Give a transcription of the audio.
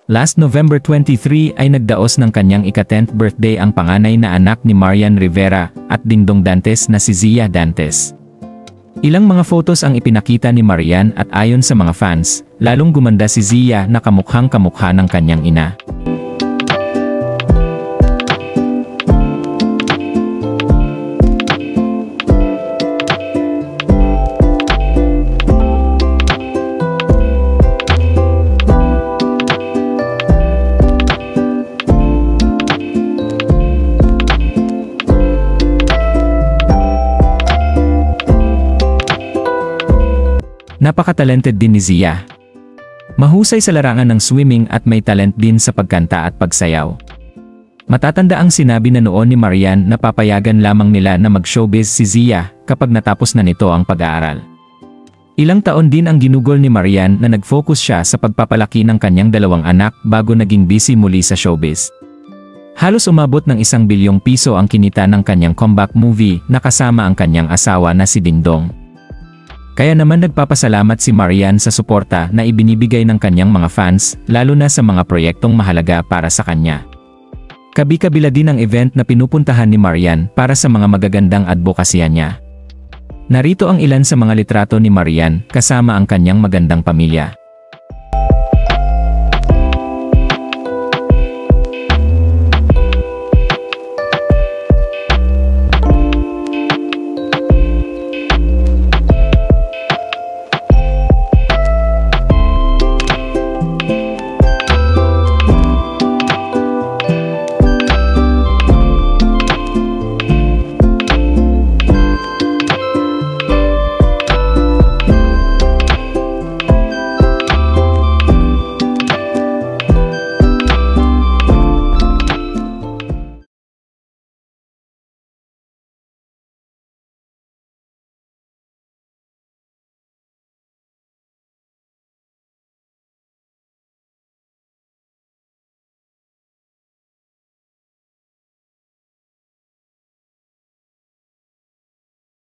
Last November 23 ay nagdaos ng kanyang ika-10th birthday ang panganay na anak ni Marian Rivera at Dingdong Dantes na si Zia Dantes. Ilang mga photos ang ipinakita ni Marian at ayon sa mga fans, lalong gumanda si Zia na kamukhang-kamukha ng kanyang ina. Napaka-talented din ni Zia. Mahusay sa larangan ng swimming at may talent din sa pagkanta at pagsayaw. Matatanda ang sinabi na noon ni Marian na papayagan lamang nila na mag-showbiz si Zia kapag natapos na nito ang pag-aaral. Ilang taon din ang ginugol ni Marian na nag-focus siya sa pagpapalaki ng kanyang dalawang anak bago naging busy muli sa showbiz. Halos umabot ng 1 bilyong piso ang kinita ng kanyang comeback movie na kasama ang kanyang asawa na si Dingdong. Kaya naman nagpapasalamat si Marian sa suporta na ibinibigay ng kanyang mga fans, lalo na sa mga proyektong mahalaga para sa kanya. Kabi-kabila din ang event na pinupuntahan ni Marian para sa mga magagandang advokasya niya. Narito ang ilan sa mga litrato ni Marian kasama ang kanyang magandang pamilya.